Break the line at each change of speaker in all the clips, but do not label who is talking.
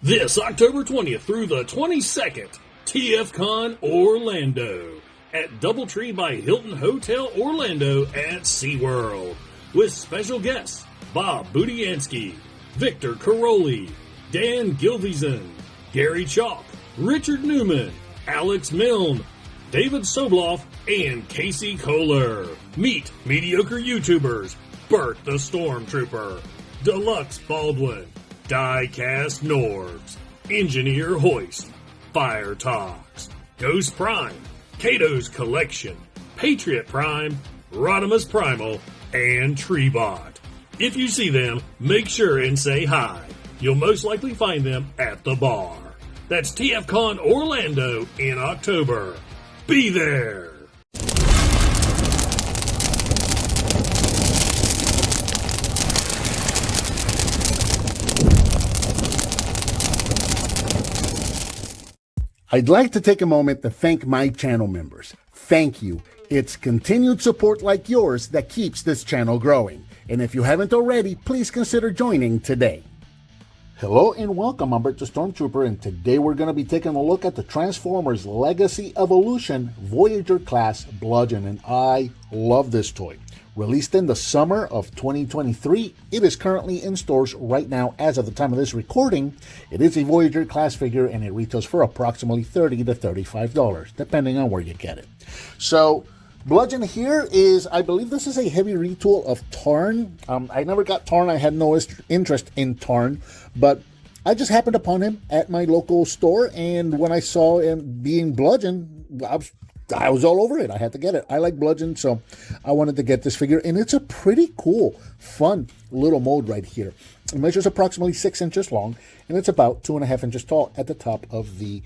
This October 20th through the 22nd, TFCon Orlando at Doubletree by Hilton Hotel Orlando at SeaWorld with special guests Bob Budiansky, Victor Caroli, Dan Gilvison, Gary Chalk, Richard Newman, Alex Milne, David Sobloff, and Casey Kohler. Meet mediocre YouTubers Bert the Stormtrooper, Deluxe Baldwin, Diecast Norbs, Engineer Hoist, Fire Talks, Ghost Prime, Cato's Collection, Patriot Prime, Rodimus Primal, and Treebot. If you see them, make sure and say hi. You'll most likely find them at the bar. That's TFCon Orlando in October. Be there!
I'd like to take a moment to thank my channel members. Thank you. It's continued support like yours that keeps this channel growing. And if you haven't already, please consider joining today. Hello and welcome, I'm Bert the Stormtrooper, and today we're going to be taking a look at the Transformers Legacy Evolution Voyager class Bludgeon, and I love this toy. Released in the summer of 2023, it is currently in stores right now as of the time of this recording. It is a Voyager class figure and it retails for approximately $30 to $35, depending on where you get it. So, Bludgeon here is, I believe this is a heavy retool of Tarn. I never got Tarn, I had no interest in Tarn, but I just happened upon him at my local store, and when I saw him being Bludgeon, I was all over it. I had to get it. I like Bludgeon, so I wanted to get this figure, and it's a pretty cool, fun little mold right here. It measures approximately 6 inches long, and it's about 2.5 inches tall at the top of the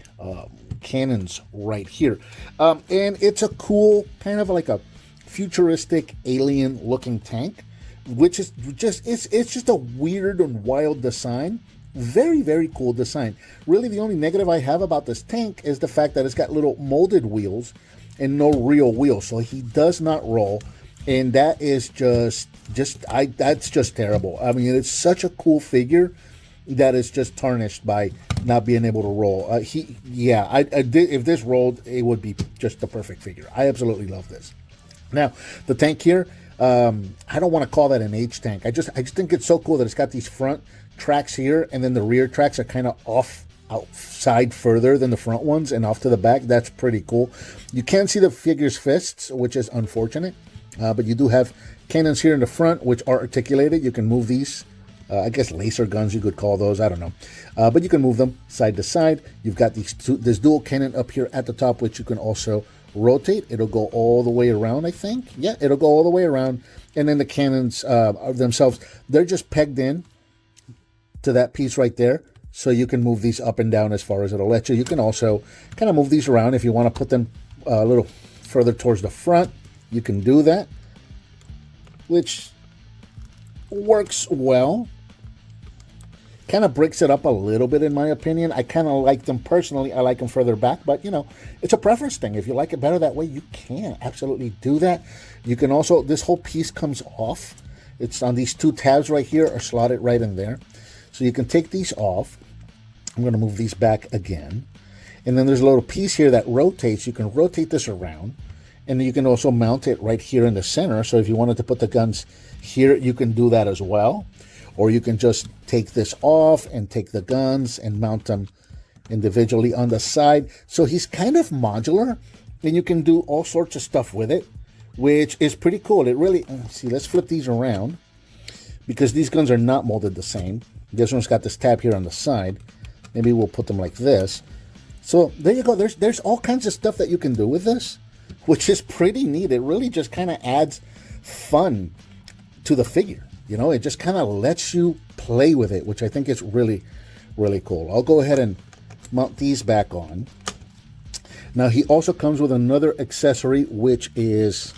cannons right here. And it's a cool, kind of like a futuristic alien-looking tank, which is it's just a weird and wild design. Very, very cool design. Really, the only negative I have about this tank is the fact that it's got little molded wheels and no real wheels, so he does not roll, and that is that's just terrible. I mean, it's such a cool figure that is just tarnished by not being able to roll. If this rolled, it would be just the perfect figure. I absolutely love this. Now, the tank here, I don't want to call that an H tank. I just think it's so cool that it's got these front tracks here, and then the rear tracks are kind of outside further than the front ones and off to the back. That's pretty cool. You can see the figure's fists, which is unfortunate, but you do have cannons here in the front which are articulated. You can move these, I guess laser guns you could call those, I don't know, but you can move them side to side. You've got this dual cannon up here at the top, which you can also rotate. It'll go all the way around, I think. Yeah, it'll go all the way around, and then the cannons themselves, they're just pegged in to that piece right there, so you can move these up and down as far as it'll let you. You can also kind of move these around if you want to put them a little further towards the front. You can do that, which works well. Kind of breaks it up a little bit, in my opinion. I kind of like them personally. I like them further back, but you know, it's a preference thing. If you like it better that way, you can absolutely do that. You can also, this whole piece comes off. It's on these two tabs right here, are slotted right in there. So you can take these off. I'm going to move these back again. And then there's a little piece here that rotates. You can rotate this around. And you can also mount it right here in the center. So if you wanted to put the guns here, you can do that as well. Or you can just take this off and take the guns and mount them individually on the side. So he's kind of modular. And you can do all sorts of stuff with it, which is pretty cool. It really, see, let's flip these around, because these guns are not molded the same. This one's got this tab here on the side. Maybe we'll put them like this. So there you go. There's all kinds of stuff that you can do with this, which is pretty neat. It really just kind of adds fun to the figure. You know, it just kind of lets you play with it, which I think is really, really cool. I'll go ahead and mount these back on. Now, he also comes with another accessory, which is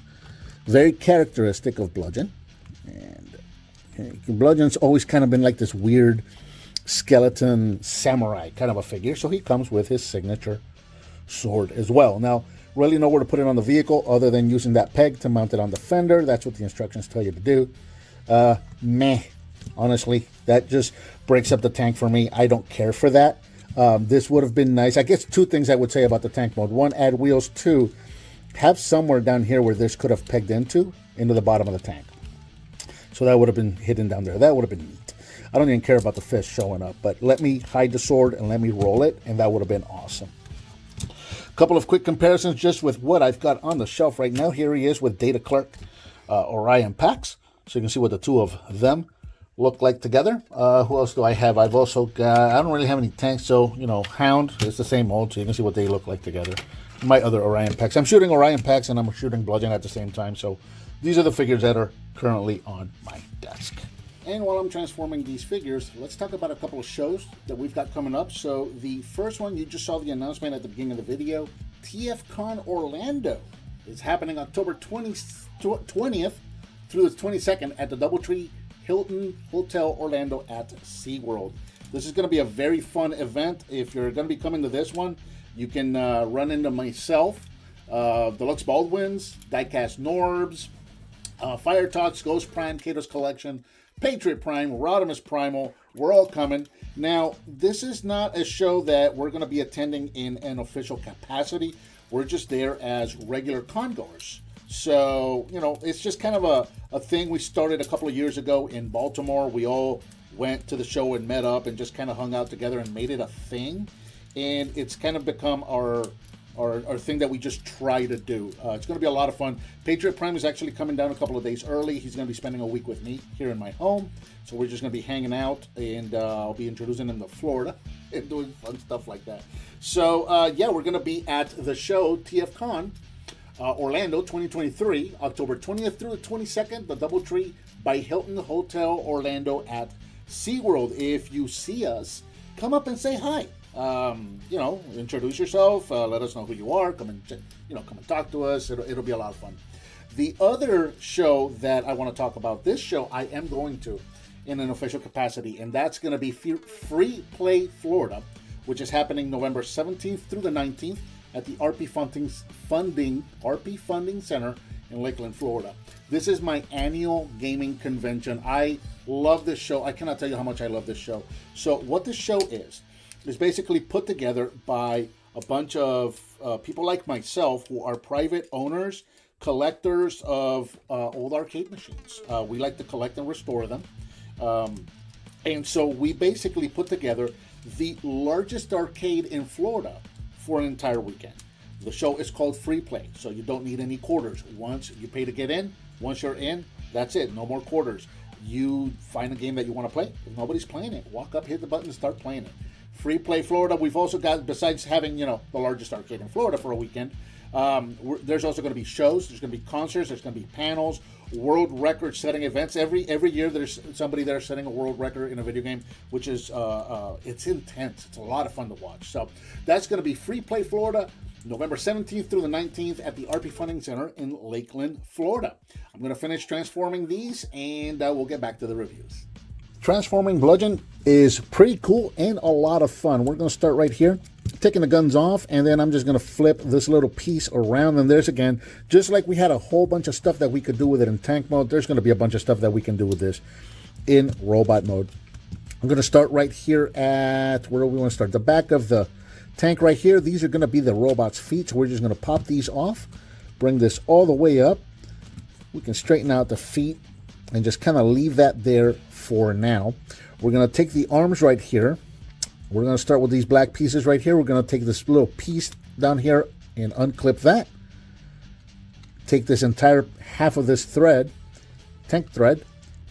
very characteristic of Bludgeon. Bludgeon's always kind of been like this weird skeleton samurai kind of a figure, so he comes with his signature sword as well. Now, really nowhere to put it on the vehicle other than using that peg to mount it on the fender. That's what the instructions tell you to do. Honestly, that just breaks up the tank for me. I don't care for that. This would have been nice. I guess two things I would say about the tank mode. One, add wheels. Two, have somewhere down here where this could have pegged into the bottom of the tank. So that would have been hidden down there. That would have been neat. I don't even care about the fish showing up, but let me hide the sword and let me roll it, and that would have been awesome. A couple of quick comparisons just with what I've got on the shelf right now. Here he is with Data Clerk Orion packs. So you can see what the two of them look like together. Who else do I have? I've also got, I don't really have any tanks, so, you know, Hound, it's the same mold, so you can see what they look like together. My other Orion packs. I'm shooting Orion packs and I'm shooting Bludgeon at the same time, so these are the figures that are currently on my desk. And while I'm transforming these figures, let's talk about a couple of shows that we've got coming up. So the first one, you just saw the announcement at the beginning of the video. TFCon Orlando is happening October 20th through the 22nd at the DoubleTree Hilton Hotel Orlando at SeaWorld. This is going to be a very fun event. If you're going to be coming to this one, you can run into myself, Deluxe Baldwins, Diecast Norbs, Fire Talks, Ghost Prime, Kato's Collection, Patriot Prime, Rodimus Primal. We're all coming. Now, this is not a show that we're going to be attending in an official capacity. We're just there as regular congoers. So, you know, it's just kind of a thing we started a couple of years ago in Baltimore. We all went to the show and met up and just kind of hung out together and made it a thing. And it's kind of become our thing that we just try to do. It's going to be a lot of fun. Patriot Prime is actually coming down a couple of days early. He's going to be spending a week with me here in my home. So we're just going to be hanging out, and I'll be introducing him to Florida and doing fun stuff like that. So, yeah, we're going to be at the show, TFCon Orlando 2023, October 20th through the 22nd, the DoubleTree by Hilton Hotel Orlando at SeaWorld. If you see us, come up and say hi. You know, introduce yourself, let us know who you are, come and talk to us. It'll be a lot of fun. The other show that I want to talk about, this show I am going to in an official capacity, and that's going to be Free Play Florida, which is happening November 17th through the 19th at the RP Funding Center in Lakeland, Florida. This is my annual gaming convention. I love this show. I cannot tell you how much I love this show. So what this show is basically put together by a bunch of people like myself who are private owners, collectors of old arcade machines. We like to collect and restore them. And so we basically put together the largest arcade in Florida for an entire weekend. The show is called Free Play, so you don't need any quarters. Once you pay to get in, once you're in, that's it. No more quarters. You find a game that you want to play. If nobody's playing it, walk up, hit the button, and start playing it. Free Play Florida. We've also got, besides having, you know, the largest arcade in Florida for a weekend, there's also going to be shows. There's going to be concerts. There's going to be panels, world record setting events. Every year there's somebody there setting a world record in a video game, which is it's intense. It's a lot of fun to watch. So that's going to be Free Play Florida, November 17th through the 19th at the RP Funding Center in Lakeland, Florida. I'm going to finish transforming these, and we'll get back to the reviews. Transforming Bludgeon is pretty cool and a lot of fun. We're going to start right here, taking the guns off, and then I'm just going to flip this little piece around. And there's, again, just like we had a whole bunch of stuff that we could do with it in tank mode, there's going to be a bunch of stuff that we can do with this in robot mode. I'm going to start right here at, where do we want to start? The back of the tank right here. These are going to be the robot's feet, so we're just going to pop these off, bring this all the way up. We can straighten out the feet and just kind of leave that there for now. We're going to take the arms right here. We're going to start with these black pieces right here. We're going to take this little piece down here and unclip that. Take this entire half of this thread, tank thread,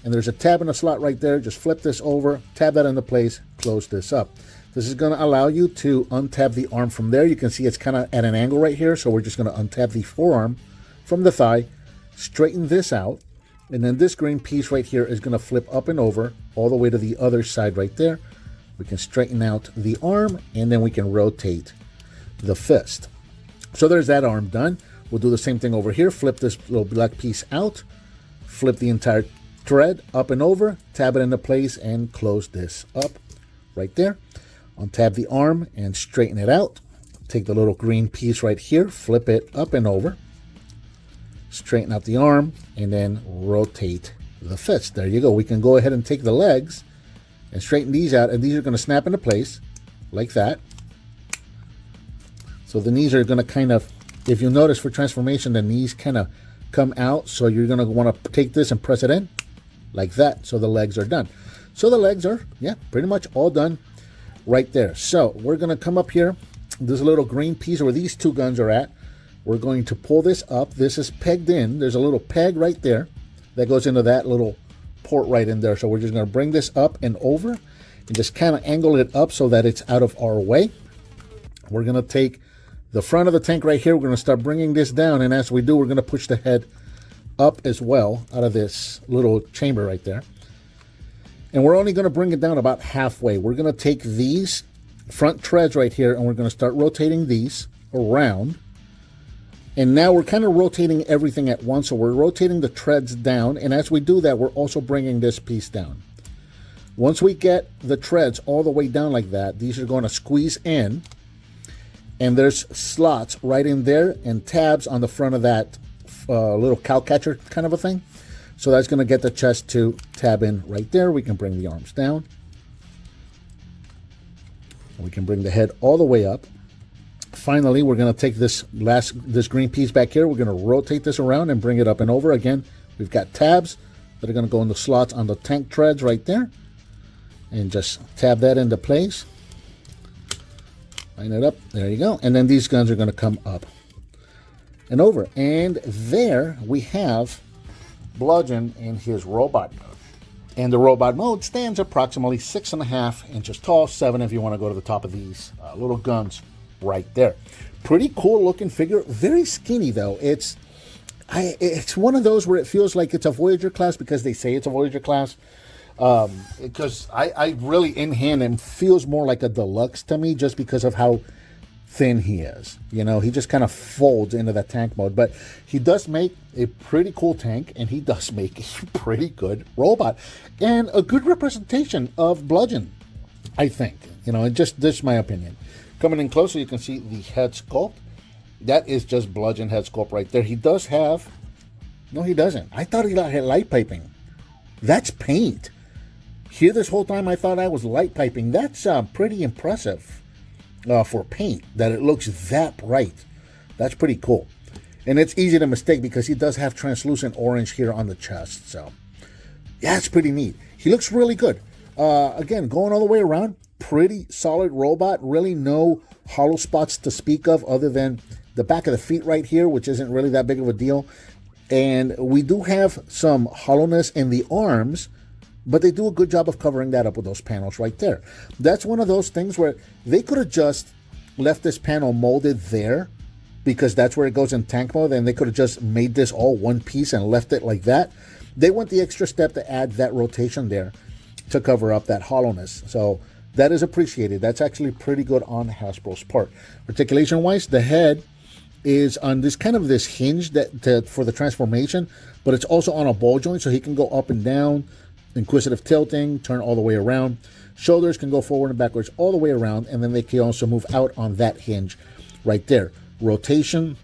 and there's a tab in a slot right there. Just flip this over, tab that into place, close this up. This is going to allow you to untab the arm from there. You can see it's kind of at an angle right here, so we're just going to untab the forearm from the thigh, straighten this out, and then this green piece right here is going to flip up and over all the way to the other side right there. We can straighten out the arm, and then we can rotate the fist. So there's that arm done. We'll do the same thing over here. Flip this little black piece out, flip the entire thread up and over, tab it into place, and close this up right there. Untab the arm and straighten it out. Take the little green piece right here, flip it up and over, straighten out the arm, and then rotate the fist. There you go. We can go ahead and take the legs and straighten these out, and these are going to snap into place like that. So the knees are going to kind of, if you notice for transformation, the knees kind of come out. So you're going to want to take this and press it in like that. So the legs are done. So the legs are, yeah, pretty much all done right there. So we're going to come up here. There's a little green piece where these two guns are at. We're going to pull this up. This is pegged in. There's a little peg right there that goes into that little port right in there. So we're just going to bring this up and over and just kind of angle it up so that it's out of our way. We're going to take the front of the tank right here. We're going to start bringing this down, and as we do, we're going to push the head up as well out of this little chamber right there. And we're only going to bring it down about halfway. We're going to take these front treads right here, and we're going to start rotating these around. And now we're kind of rotating everything at once. So we're rotating the treads down, and as we do that, we're also bringing this piece down. Once we get the treads all the way down like that, these are going to squeeze in. And there's slots right in there and tabs on the front of that little cow catcher kind of a thing. So that's going to get the chest to tab in right there. We can bring the arms down. We can bring the head all the way up. Finally, we're going to take this green piece back here. We're going to rotate this around and bring it up and over. Again, we've got tabs that are going to go in the slots on the tank treads right there. And just tab that into place. Line it up. There you go. And then these guns are going to come up and over. And there we have Bludgeon in his robot mode. And the robot mode stands approximately 6.5 inches tall, 7 if you want to go to the top of these little guns right there. Pretty cool looking figure. Very skinny though. It's one of those where it feels like it's a Voyager class because they say it's a Voyager class. Because I really in hand and feels more like a deluxe to me just because of how thin he is. You know, he just kind of folds into that tank mode. But he does make a pretty cool tank, and he does make a pretty good robot and a good representation of Bludgeon, I think. You know, just this is my opinion. Coming in closer, you can see the head sculpt. That is just Bludgeon head sculpt right there. He does have, no, he doesn't. I thought he had light piping. That's paint. Here, this whole time I thought I was light piping. That's pretty impressive for paint, that it looks that bright. That's pretty cool. And it's easy to mistake because he does have translucent orange here on the chest. So, yeah, it's pretty neat. He looks really good. Again, going all the way around, pretty solid robot. Really no hollow spots to speak of other than the back of the feet right here, which isn't really that big of a deal. And we do have some hollowness in the arms, but they do a good job of covering that up with those panels right there. That's one of those things where they could have just left this panel molded there because that's where it goes in tank mode, and they could have just made this all one piece and left it like that. They went the extra step to add that rotation there to cover up that hollowness. So that is appreciated. That's actually pretty good on Hasbro's part. Articulation-wise, the head is on this kind of this hinge for the transformation, but it's also on a ball joint, so he can go up and down. Inquisitive tilting, turn all the way around. Shoulders can go forward and backwards all the way around, and then they can also move out on that hinge right there. Rotation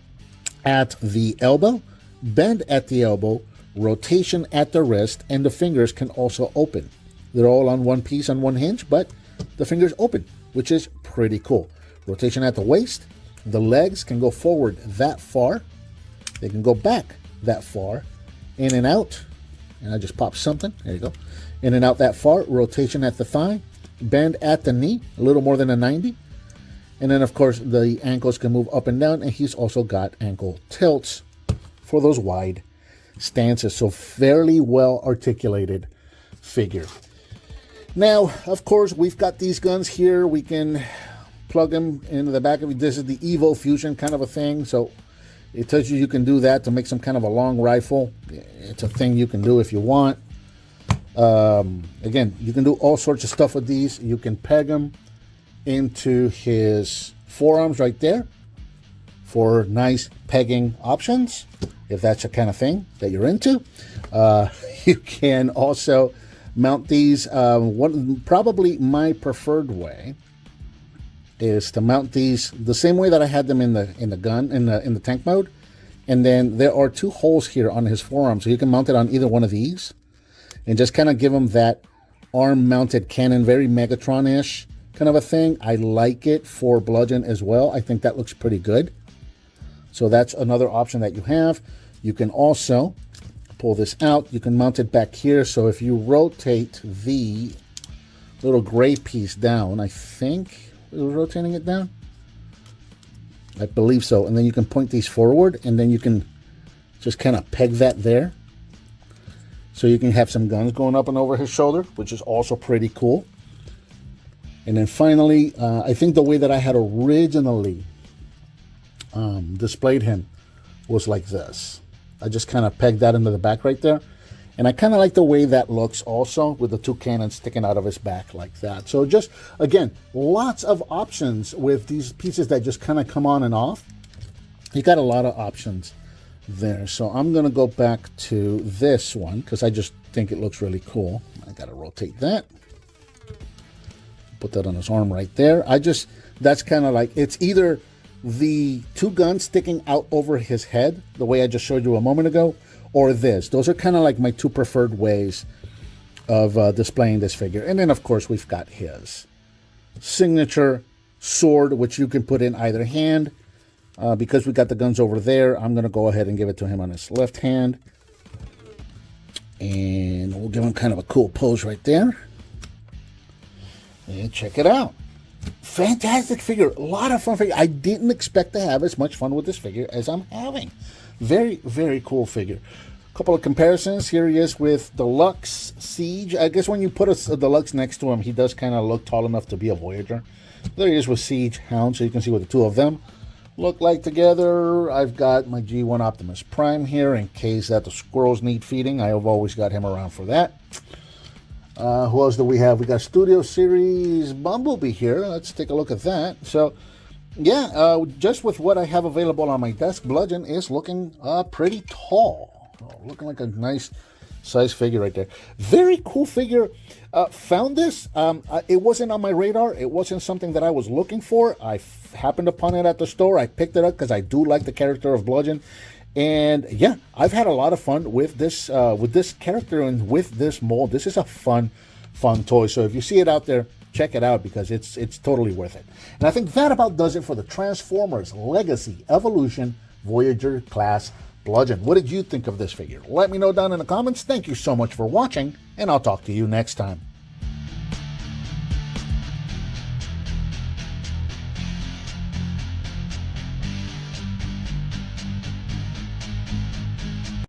at the elbow, bend at the elbow, rotation at the wrist, and the fingers can also open. They're all on one piece on one hinge, but the fingers open, which is pretty cool. Rotation at the waist. The legs can go forward that far. They can go back that far. In and out. And I just popped something. There you go. In and out that far. Rotation at the thigh. Bend at the knee. A little more than a 90. And then, of course, the ankles can move up and down. And he's also got ankle tilts for those wide stances. So fairly well articulated figure. Now, of course, we've got these guns here. We can plug them into the back of it. This is the Evo Fusion kind of a thing. So it tells you can do that to make some kind of a long rifle. It's a thing you can do if you want. Again, you can do all sorts of stuff with these. You can peg them into his forearms right there for nice pegging options, if that's the kind of thing that you're into. You can also mount these. Probably my preferred way is to mount these the same way that I had them in the tank mode. And then there are two holes here on his forearm, so you can mount it on either one of these. and just kind of give him that arm-mounted cannon, very Megatron-ish kind of a thing. I like it for Bludgeon as well. I think that looks pretty good. So that's another option that you have. You can also pull this out. You can mount it back here. So if you rotate the little gray piece down, I think we're rotating it down. I believe so. And then you can point these forward, and then you can just kind of peg that there. So you can have some guns going up and over his shoulder, which is also pretty cool. And then finally, I think the way that I had originally displayed him was like this. I just kind of pegged that into the back right there. And I kind of like the way that looks also, with the two cannons sticking out of his back like that. So just, again, lots of options with these pieces that just kind of come on and off. You got a lot of options there. So I'm going to go back to this one because I just think it looks really cool. I got to rotate that. Put that on his arm right there. That's kind of like, it's either the two guns sticking out over his head, the way I just showed you a moment ago, or this. Those are kind of like my two preferred ways of displaying this figure. And then, of course, we've got his signature sword, which you can put in either hand. Because we got the guns over there, I'm going to go ahead and give it to him on his left hand. And we'll give him kind of a cool pose right there. And check it out. Fantastic figure. A lot of fun figure. I didn't expect to have as much fun with this figure as I'm having. Very, very cool figure. A couple of comparisons. Here he is with Deluxe Siege. I guess when you put a Deluxe next to him, he does kind of look tall enough to be a Voyager. There he is with Siege Hound, so you can see what the two of them look like together. I've got my G1 Optimus Prime here in case that the squirrels need feeding. I have always got him around for that. Who else do we have? We got Studio Series Bumblebee here. Let's take a look at that. So, yeah, just with what I have available on my desk, Bludgeon is looking pretty tall. Looking like a nice size figure right there. Very cool figure. Found this. It wasn't on my radar. It wasn't something that I was looking for. I happened upon it at the store. I picked it up because I do like the character of Bludgeon. And yeah, I've had a lot of fun with this character and with this mold. This is a fun toy. So if you see it out there, check it out because it's totally worth it. And I think that about does it for the Transformers Legacy Evolution Voyager class Bludgeon. What did you think of this figure? Let me know down in the comments. Thank you so much for watching, and I'll talk to you next time.